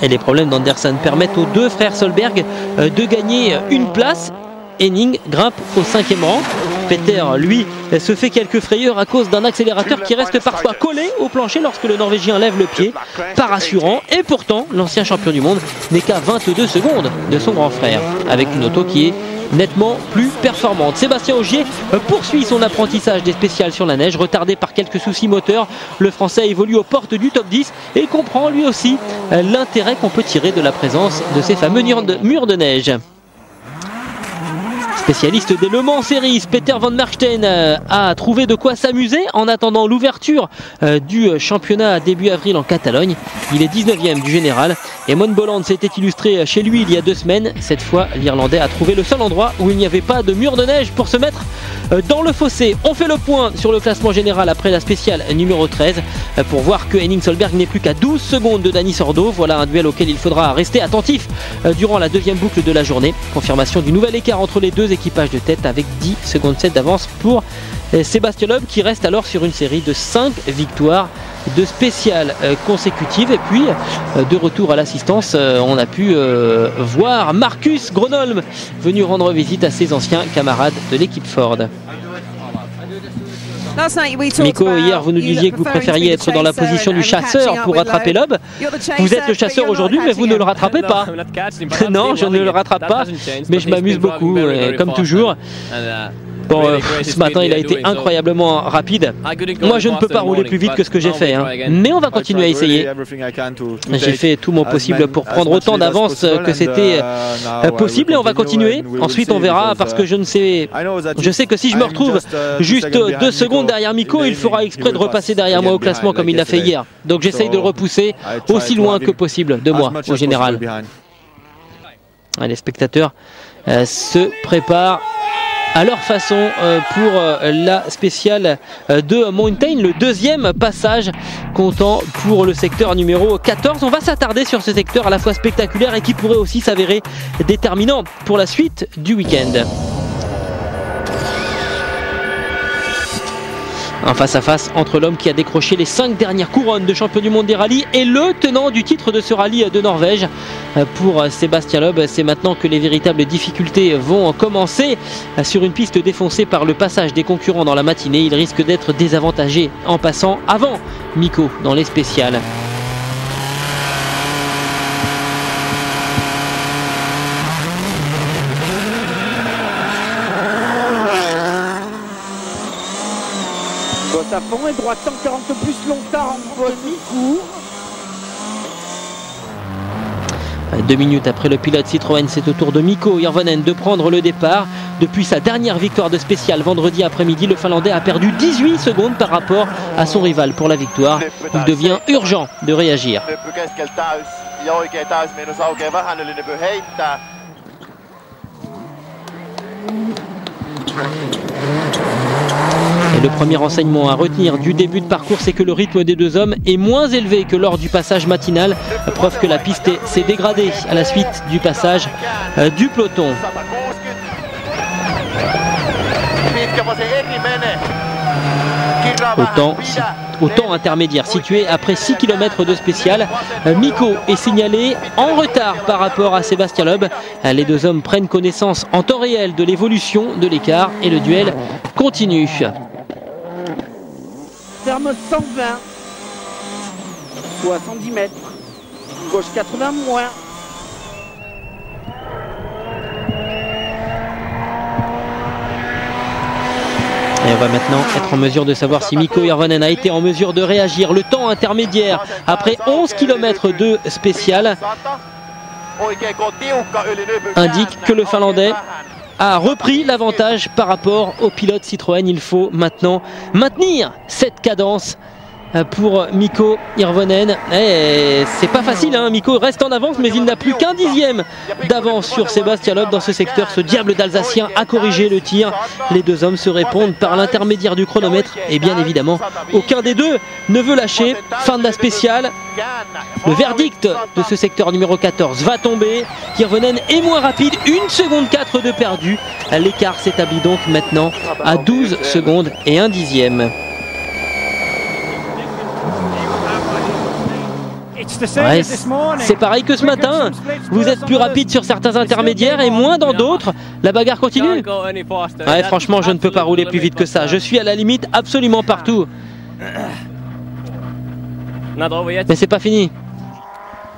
Et les problèmes d'Anderson permettent aux 2 frères Solberg de gagner une place. Henning grimpe au 5e rang. Peter, lui, se fait quelques frayeurs à cause d'un accélérateur qui reste parfois collé au plancher lorsque le Norvégien lève le pied. Pas rassurant, et pourtant, l'ancien champion du monde n'est qu'à 22 secondes de son grand frère, avec une auto qui est nettement plus performante. Sébastien Ogier poursuit son apprentissage des spéciales sur la neige, retardé par quelques soucis moteurs. Le Français évolue aux portes du top 10 et comprend lui aussi l'intérêt qu'on peut tirer de la présence de ces fameux murs de neige. Spécialiste des Le Mans Series, Peter Van Marchten a trouvé de quoi s'amuser en attendant l'ouverture du championnat début avril en Catalogne. Il est 19e du général et Mon Bolland s'était illustré chez lui il y a 2 semaines. Cette fois, l'Irlandais a trouvé le seul endroit où il n'y avait pas de mur de neige pour se mettre dans le fossé. On fait le point sur le classement général après la spéciale numéro 13 pour voir que Henning Solberg n'est plus qu'à 12 secondes de Dani Sordo. Voilà un duel auquel il faudra rester attentif durant la 2e boucle de la journée. Confirmation du nouvel écart entre les 2 équipage de tête avec 10 secondes 7 d'avance pour Sébastien Loeb qui reste alors sur une série de 5 victoires de spéciales consécutives. Et puis de retour à l'assistance, on a pu voir Marcus Gronholm venu rendre visite à ses anciens camarades de l'équipe Ford. Mikko, hier vous nous disiez que vous préfériez être dans la position du chasseur pour rattraper Loeb. Vous êtes le chasseur aujourd'hui, mais vous ne le rattrapez pas. Non, je ne le rattrape pas, mais je m'amuse beaucoup, comme toujours. Bon, ce matin il a été incroyablement rapide. Moi je ne peux pas rouler plus vite que ce que j'ai fait, mais on va continuer à essayer. J'ai fait tout mon possible pour prendre autant d'avance que c'était possible et on va continuer. Ensuite on verra parce que je sais que si je me retrouve juste 2 secondes derrière Mikko, il fera exprès de repasser derrière moi au classement comme il l'a fait hier. Donc j'essaye de le repousser aussi loin que possible de moi au général. Les spectateurs se préparent à leur façon pour la spéciale de Mountain. Le deuxième passage comptant pour le secteur numéro 14. On va s'attarder sur ce secteur à la fois spectaculaire et qui pourrait aussi s'avérer déterminant pour la suite du week-end. Un face-à-face entre l'homme qui a décroché les 5 dernières couronnes de champion du monde des rallyes et le tenant du titre de ce rallye de Norvège. Pour Sébastien Loeb, c'est maintenant que les véritables difficultés vont commencer. Sur une piste défoncée par le passage des concurrents dans la matinée, il risque d'être désavantagé en passant avant Mikko dans les spéciales. À fond et droite 140 plus longtemps en demi-cours. 2 minutes après le pilote Citroën, c'est au tour de Mikko Hirvonen de prendre le départ. Depuis sa dernière victoire de spécial vendredi après-midi, le Finlandais a perdu 18 secondes par rapport à son rival pour la victoire. Il devient urgent de réagir. Et le premier enseignement à retenir du début de parcours, c'est que le rythme des deux hommes est moins élevé que lors du passage matinal. Preuve que la piste s'est dégradée à la suite du passage du peloton. Au temps intermédiaire situé après 6 km de spécial, Mikko est signalé en retard par rapport à Sébastien Loeb. Les deux hommes prennent connaissance en temps réel de l'évolution de l'écart et le duel continue. Ferme 120, 70 mètres, gauche 80 moins. Et on va maintenant être en mesure de savoir si Mikko Hirvonen a été en mesure de réagir. Le temps intermédiaire après 11 km de spécial indique que le Finlandais a repris l'avantage par rapport au pilote Citroën. Il faut maintenant maintenir cette cadence pour Mikko Hirvonen. C'est pas facile, hein. Mikko reste en avance, mais il n'a plus qu'un dixième d'avance sur Sébastien Loeb dans ce secteur. Ce diable d'Alsacien a corrigé le tir. Les deux hommes se répondent par l'intermédiaire du chronomètre et bien évidemment aucun des deux ne veut lâcher. Fin de la spéciale. Le verdict de ce secteur numéro 14 va tomber. Hirvonen est moins rapide, 1 seconde 4 de perdu. L'écart s'établit donc maintenant à 12 secondes et 1 dixième. Ouais, c'est pareil que ce matin. Vous êtes plus rapide sur certains intermédiaires et moins dans d'autres. La bagarre continue. Ouais, franchement, je ne peux pas rouler plus vite que ça. Je suis à la limite absolument partout. Mais c'est pas fini.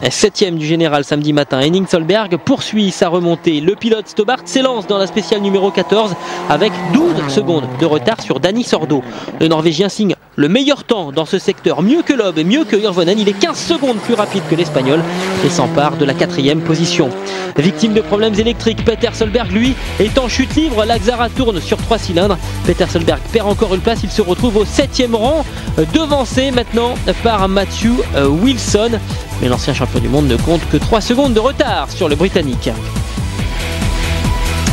7ème du général samedi matin, Henning Solberg poursuit sa remontée. Le pilote Stobart s'élance dans la spéciale numéro 14 avec 12 secondes de retard sur Danny Sordo. Le Norvégien signe le meilleur temps dans ce secteur, mieux que Loeb et mieux que Hirvonen. Il est 15 secondes plus rapide que l'Espagnol et s'empare de la 4e position. Victime de problèmes électriques, Peter Solberg, lui, est en chute libre. La Xara tourne sur 3 cylindres. Peter Solberg perd encore une place. Il se retrouve au 7e rang, devancé maintenant par Matthew Wilson. Mais l'ancien champion du monde ne compte que 3 secondes de retard sur le Britannique.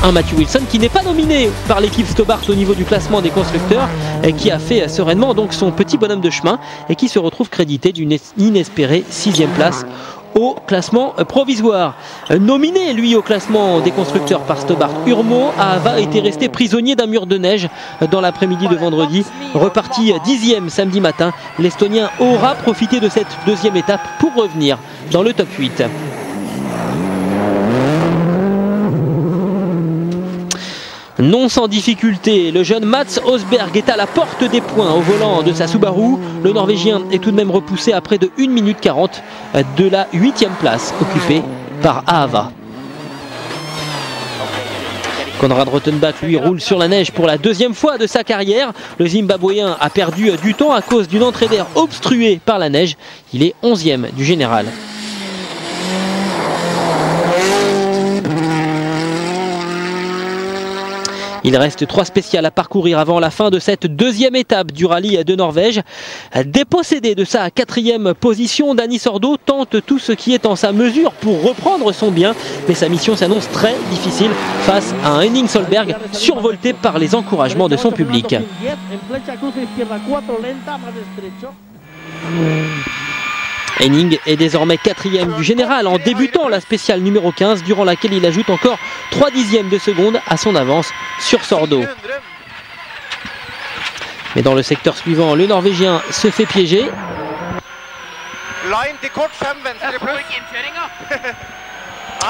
Un Matthew Wilson qui n'est pas nominé par l'équipe Stobart au niveau du classement des constructeurs et qui a fait sereinement donc son petit bonhomme de chemin et qui se retrouve crédité d'une inespérée 6e place au classement provisoire. Nominé lui au classement des constructeurs par Stobart, Urmo Ahava était resté prisonnier d'un mur de neige dans l'après-midi de vendredi. Reparti 10e samedi matin, l'Estonien aura profité de cette 2e étape pour revenir dans le top 8. Non sans difficulté, le jeune Mats Osberg est à la porte des points au volant de sa Subaru. Le Norvégien est tout de même repoussé à près de 1 minute 40 de la 8e place occupée par Ahava. Konrad Rottenbach lui roule sur la neige pour la 2e fois de sa carrière. Le Zimbabwéen a perdu du temps à cause d'une entrée d'air obstruée par la neige. Il est 11e du général. Il reste 3 spéciales à parcourir avant la fin de cette deuxième étape du rallye de Norvège. Dépossédé de sa 4e position, Dani Sordo tente tout ce qui est en sa mesure pour reprendre son bien, mais sa mission s'annonce très difficile face à un Henning Solberg survolté par les encouragements de son public. Henning est désormais 4e du général en débutant la spéciale numéro 15, durant laquelle il ajoute encore 3 dixièmes de seconde à son avance sur Sordo. Mais dans le secteur suivant, le Norvégien se fait piéger.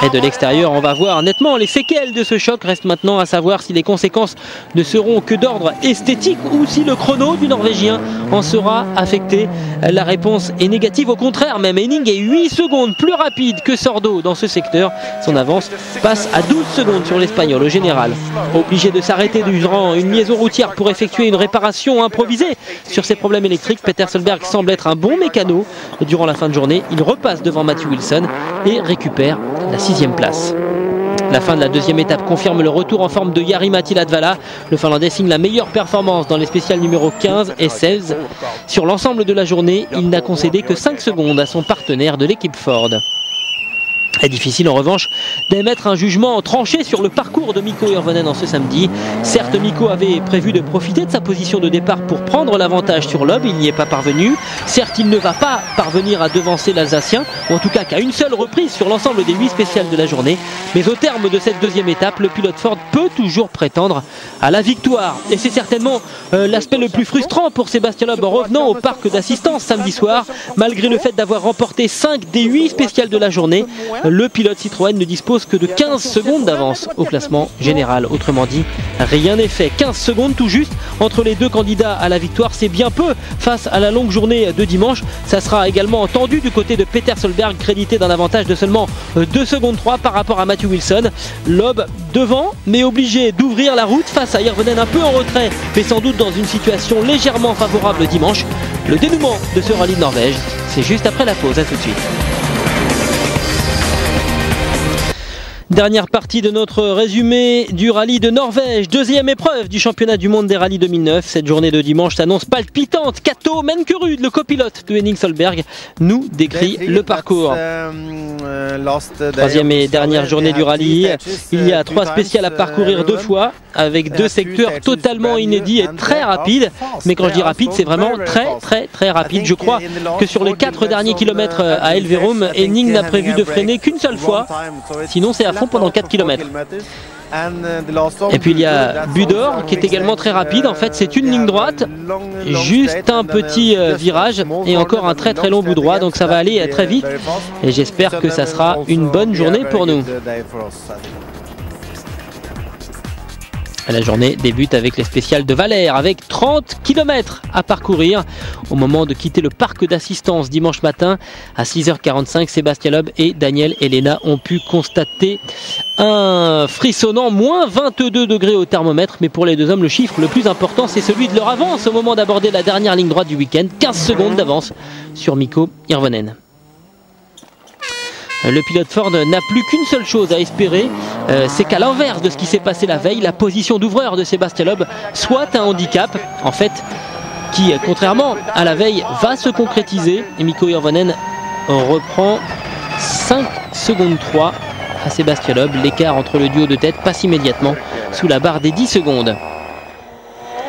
Et de l'extérieur, on va voir nettement les séquelles de ce choc. Reste maintenant à savoir si les conséquences ne seront que d'ordre esthétique ou si le chrono du Norvégien en sera affecté. La réponse est négative, au contraire même. Henning est 8 secondes plus rapide que Sordo dans ce secteur. Son avance passe à 12 secondes sur l'Espagnol au général. Obligé de s'arrêter durant une liaison routière pour effectuer une réparation improvisée sur ses problèmes électriques, Peter Solberg semble être un bon mécano. Durant la fin de journée, il repasse devant Matthew Wilson et récupère la 6e place. La fin de la deuxième étape confirme le retour en forme de Jari-Matti Latvala. Le Finlandais signe la meilleure performance dans les spéciales numéro 15 et 16. Sur l'ensemble de la journée, il n'a concédé que 5 secondes à son partenaire de l'équipe Ford. Est difficile en revanche d'émettre un jugement tranché sur le parcours de Mikko Hirvonen en ce samedi. Certes, Mikko avait prévu de profiter de sa position de départ pour prendre l'avantage sur Loeb, il n'y est pas parvenu. Certes, il ne va pas parvenir à devancer l'Alsacien, ou en tout cas qu'à une seule reprise sur l'ensemble des 8 spéciales de la journée. Mais au terme de cette deuxième étape, le pilote Ford peut toujours prétendre à la victoire. Et c'est certainement l'aspect le plus frustrant pour Sébastien Loeb en revenant au parc d'assistance samedi soir. Malgré le fait d'avoir remporté 5 des 8 spéciales de la journée, le pilote Citroën ne dispose que de 15 secondes d'avance au classement général. Autrement dit, rien n'est fait. 15 secondes tout juste entre les deux candidats à la victoire, c'est bien peu face à la longue journée de dimanche. Ça sera également entendu du côté de Peter Solberg, crédité d'un avantage de seulement 2 secondes 3 par rapport à Matthew Wilson. Loeb devant, mais obligé d'ouvrir la route face à Hirvonen un peu en retrait, mais sans doute dans une situation légèrement favorable dimanche. Le dénouement de ce rallye de Norvège, c'est juste après la pause. À tout de suite. Dernière partie de notre résumé du rallye de Norvège, deuxième épreuve du championnat du monde des rallyes 2009. Cette journée de dimanche s'annonce palpitante. Cato Menkerud, le copilote de Henning Solberg, nous décrit le parcours. Troisième et dernière journée du rallye. Il y a 3 spéciales à parcourir 2 fois, avec 2 secteurs totalement inédits et très rapides. Mais quand je dis rapide, c'est vraiment très rapide. Je crois que sur les 4 derniers kilomètres à Elverum, Henning n'a prévu de freiner qu'une seule fois. Sinon, c'est à fond pendant 4 km. Et puis il y a Budor qui est également très rapide. En fait, c'est une ligne droite, juste un petit virage et encore un très long bout droit. Donc ça va aller très vite et j'espère que ça sera une bonne journée pour nous. La journée débute avec les spéciales de Valère, avec 30 km à parcourir. Au moment de quitter le parc d'assistance dimanche matin, à 6h45, Sébastien Loeb et Daniel Elena ont pu constater un frissonnant moins 22 degrés au thermomètre. Mais pour les deux hommes, le chiffre le plus important, c'est celui de leur avance au moment d'aborder la dernière ligne droite du week-end. 15 secondes d'avance sur Mikko Hirvonen. Le pilote Ford n'a plus qu'une seule chose à espérer, c'est qu'à l'inverse de ce qui s'est passé la veille, la position d'ouvreur de Sébastien Loeb soit un handicap, en fait, qui, contrairement à la veille, va se concrétiser. Et Mikko Hirvonen reprend 5 secondes 3 à Sébastien Loeb. L'écart entre le duo de tête passe immédiatement sous la barre des 10 secondes.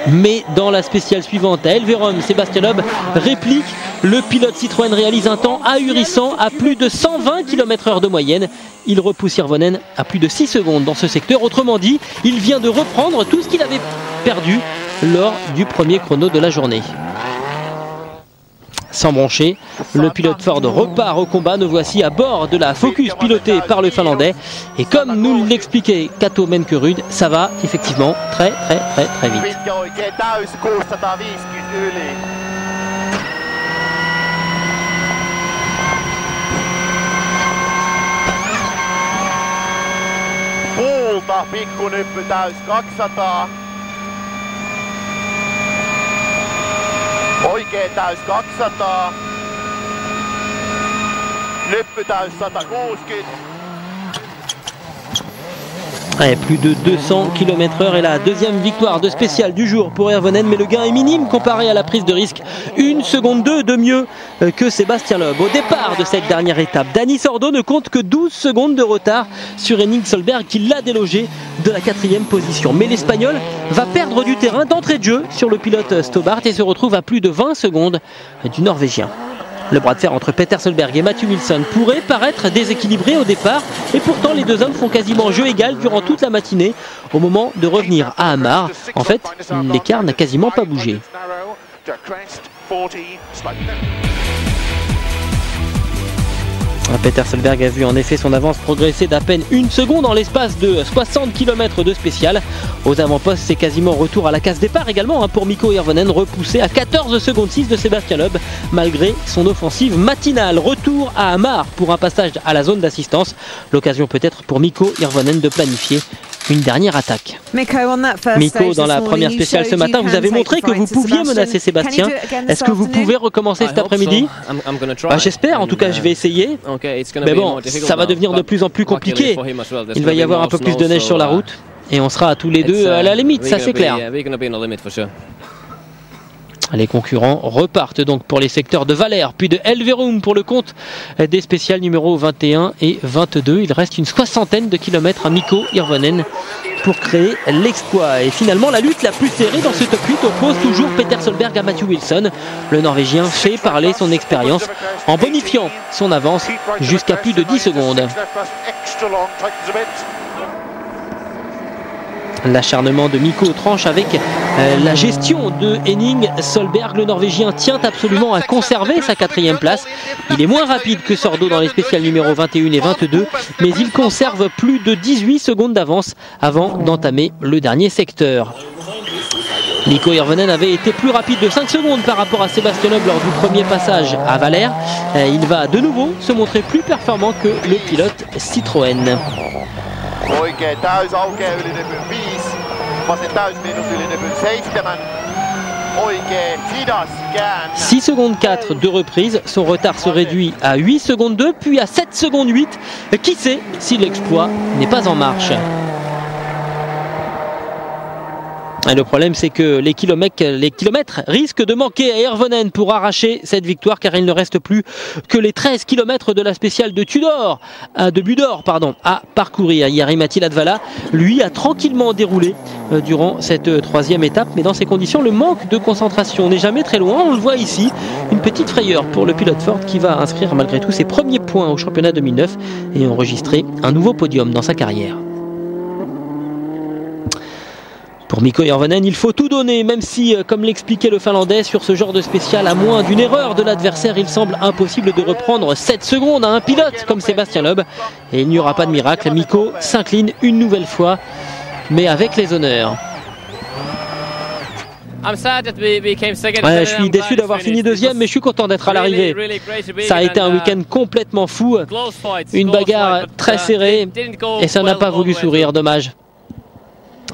Mais dans la spéciale suivante à Elverum, Sébastien Loeb réplique. Le pilote Citroën réalise un temps ahurissant à plus de 120 km/h de moyenne. Il repousse Hirvonen à plus de 6 secondes dans ce secteur. Autrement dit, il vient de reprendre tout ce qu'il avait perdu lors du premier chrono de la journée. Sans broncher, le pilote Ford repart au combat. Nous voici à bord de la Focus pilotée par le Finlandais. Et comme nous l'expliquait Cato Menkerud, ça va effectivement très vite. Pikkunyppy täys 200. Oikea täys 200. Nyppy täys 160. Ouais, plus de 200 km/h et la deuxième victoire de spécial du jour pour Hirvonen, mais le gain est minime comparé à la prise de risque. 1,2 seconde de mieux que Sébastien Loeb. Au départ de cette dernière étape, Dani Sordo ne compte que 12 secondes de retard sur Henning Solberg qui l'a délogé de la 4e position. Mais l'Espagnol va perdre du terrain d'entrée de jeu sur le pilote Stobart et se retrouve à plus de 20 secondes du Norvégien. Le bras de fer entre Peter Solberg et Matthew Wilson pourrait paraître déséquilibré au départ, et pourtant les deux hommes font quasiment jeu égal durant toute la matinée. Au moment de revenir à Hamar, en fait, l'écart n'a quasiment pas bougé. Peter Solberg a vu en effet son avance progresser d'à peine 1 seconde en l'espace de 60 km de spécial. Aux avant-postes, c'est quasiment retour à la case départ également pour Mikko Hirvonen, repoussé à 14 secondes 6 de Sébastien Loeb malgré son offensive matinale. Retour à Hamar pour un passage à la zone d'assistance. L'occasion peut-être pour Mikko Hirvonen de planifier une dernière attaque. Mikko, dans la première spéciale ce matin, vous avez montré que vous pouviez menacer Sébastien. Est-ce que vous pouvez recommencer cet après-midi? J'espère, en tout cas je vais essayer. Mais bon, ça va devenir de plus en plus compliqué. Il va y avoir un peu plus de neige sur la route et on sera tous les deux à la limite, ça c'est clair. Les concurrents repartent donc pour les secteurs de Valère, puis de Elverum pour le compte des spéciales numéro 21 et 22. Il reste une soixantaine de kilomètres à Mikko Hirvonen pour créer l'exploit. Et finalement, la lutte la plus serrée dans ce top 8 oppose toujours Peter Solberg à Matthew Wilson. Le Norvégien fait parler son expérience en bonifiant son avance jusqu'à plus de 10 secondes. L'acharnement de Mikko tranche avec la gestion de Henning Solberg. Le Norvégien tient absolument à conserver sa 4e place. Il est moins rapide que Sordo dans les spéciales numéro 21 et 22, mais il conserve plus de 18 secondes d'avance avant d'entamer le dernier secteur. Mikko Hirvonen avait été plus rapide de 5 secondes par rapport à Sébastien Loeb lors du premier passage à Valère. Il va de nouveau se montrer plus performant que le pilote Citroën. Oikea täysaukea ylinepyn 5, vasen täysmiinus ylinepyn 7. Oikea hidas käänne. 6 secondes 4 de reprise, son retard se réduit à 8 secondes 2, puis à 7 secondes 8. Qui sait si l'exploit n'est pas en marche? Et le problème, c'est que les kilomètres risquent de manquer à Hirvonen pour arracher cette victoire, car il ne reste plus que les 13 km de la spéciale de Budor à parcourir. Jari-Matti Latvala, lui, a tranquillement déroulé durant cette 3e étape, mais dans ces conditions, le manque de concentration n'est jamais très loin. On le voit ici, une petite frayeur pour le pilote Ford qui va inscrire malgré tout ses premiers points au championnat 2009 et enregistrer un nouveau podium dans sa carrière. Pour Mikko Hirvonen, il faut tout donner, même si, comme l'expliquait le Finlandais, sur ce genre de spécial, à moins d'une erreur de l'adversaire, il semble impossible de reprendre 7 secondes à un pilote comme Sébastien Loeb. Et il n'y aura pas de miracle, Mikko s'incline une nouvelle fois, mais avec les honneurs. Ouais, je suis déçu d'avoir fini 2e, mais je suis content d'être à l'arrivée. Ça a été un week-end complètement fou, une bagarre très serrée, et ça n'a pas voulu sourire, dommage.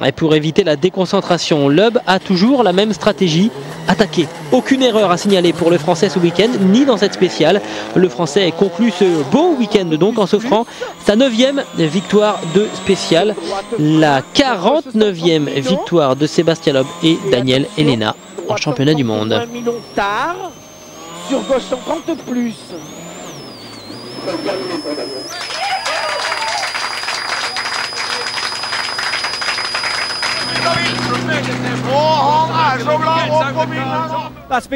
Et pour éviter la déconcentration, Loeb a toujours la même stratégie, attaquer. Aucune erreur à signaler pour le Français ce week-end, ni dans cette spéciale. Le Français conclut ce beau week-end donc en s'offrant sa 9e victoire de spéciale, la 49e victoire de Sébastien Loeb et Daniel Elena en championnat du monde. Sur 230 plus.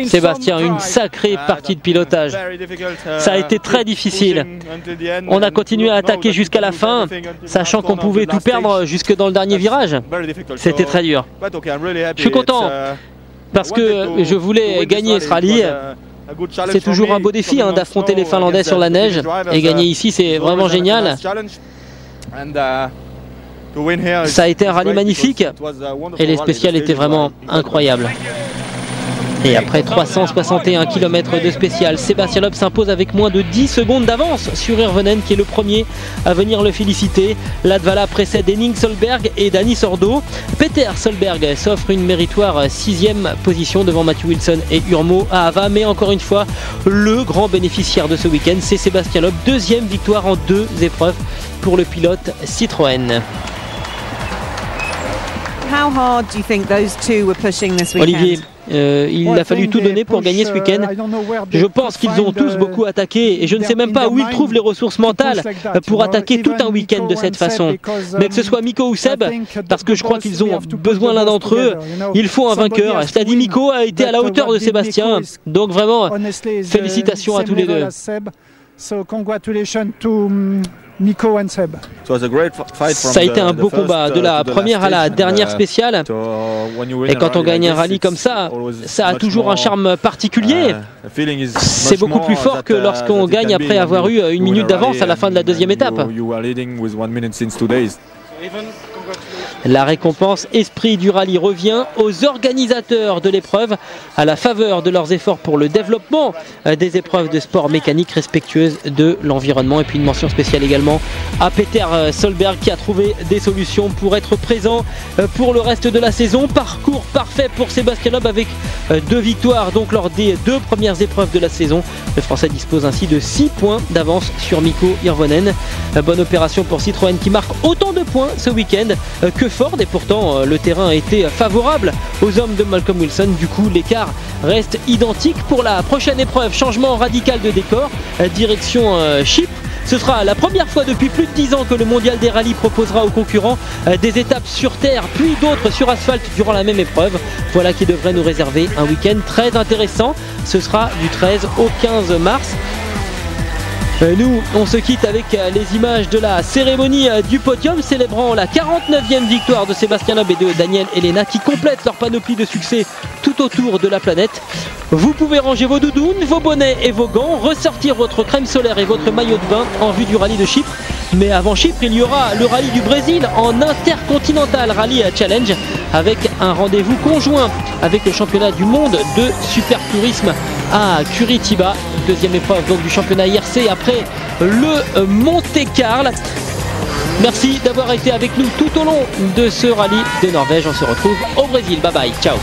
Sébastien, une sacrée partie de pilotage. Ça a été très difficile. On a continué à attaquer jusqu'à la fin, sachant qu'on pouvait tout perdre jusque dans le dernier virage. C'était très dur. Je suis content parce que je voulais gagner ce rallye. C'est toujours un beau défi d'affronter les Finlandais sur la neige, et gagner ici, c'est vraiment génial. Ça a été un rallye magnifique et les spéciales étaient vraiment incroyables. Et après 361 km de spécial, Sébastien Loeb s'impose avec moins de 10 secondes d'avance sur Hirvonen, qui est le premier à venir le féliciter. Latvala précède Henning Solberg et Dani Sordo. Peter Solberg s'offre une méritoire 6e position devant Matthew Wilson et Urmo Ahava. Mais encore une fois, le grand bénéficiaire de ce week-end, c'est Sébastien Loeb. 2e victoire en 2 épreuves pour le pilote Citroën. how hard do you think those two were pushing this weekend? Olivier, il a fallu tout donner pour gagner ce week-end. Je pense qu'ils ont tous beaucoup attaqué et je ne sais même pas où ils trouvent les ressources mentales pour attaquer tout un week-end de cette façon. Mais que ce soit Mikko ou Seb, parce que je crois qu'ils ont besoin l'un d'entre eux, il faut un vainqueur. C'est-à-dire Mikko a été à la hauteur de Sébastien, donc vraiment félicitations à tous les deux. So congratulations to Mikko and Seb. Ça a été un beau combat, de la première à la dernière spéciale. Et quand on gagne un rallye comme ça, ça a toujours un charme particulier. C'est beaucoup plus fort que lorsqu'on gagne après avoir eu une minute d'avance à la fin de la deuxième étape. La récompense esprit du rallye revient aux organisateurs de l'épreuve à la faveur de leurs efforts pour le développement des épreuves de sport mécanique respectueuses de l'environnement. Et puis une mention spéciale également à Peter Solberg qui a trouvé des solutions pour être présent pour le reste de la saison. Parcours parfait pour Sébastien Loeb avec 2 victoires donc lors des 2 premières épreuves de la saison. Le Français dispose ainsi de 6 points d'avance sur Mikko Hirvonen. Bonne opération pour Citroën qui marque autant de points ce week-end que Ford, et pourtant le terrain a été favorable aux hommes de Malcolm Wilson. Du coup l'écart reste identique pour la prochaine épreuve. Changement radical de décor, direction Chypre. Ce sera la première fois depuis plus de 10 ans que le mondial des rallyes proposera aux concurrents des étapes sur terre puis d'autres sur asphalte durant la même épreuve. Voilà qui devrait nous réserver un week-end très intéressant. Ce sera du 13 au 15 mars. Nous, on se quitte avec les images de la cérémonie du podium célébrant la 49e victoire de Sébastien Loeb et de Daniel Elena qui complètent leur panoplie de succès tout autour de la planète. Vous pouvez ranger vos doudounes, vos bonnets et vos gants, ressortir votre crème solaire et votre maillot de bain en vue du rallye de Chypre. Mais avant Chypre, il y aura le rallye du Brésil en Intercontinental Rally Challenge avec un rendez-vous conjoint avec le championnat du monde de super tourisme à Curitiba. Deuxième épreuve donc du championnat IRC après le Monte-Carlo. Merci d'avoir été avec nous tout au long de ce rallye de Norvège. On se retrouve au Brésil. Bye bye, ciao.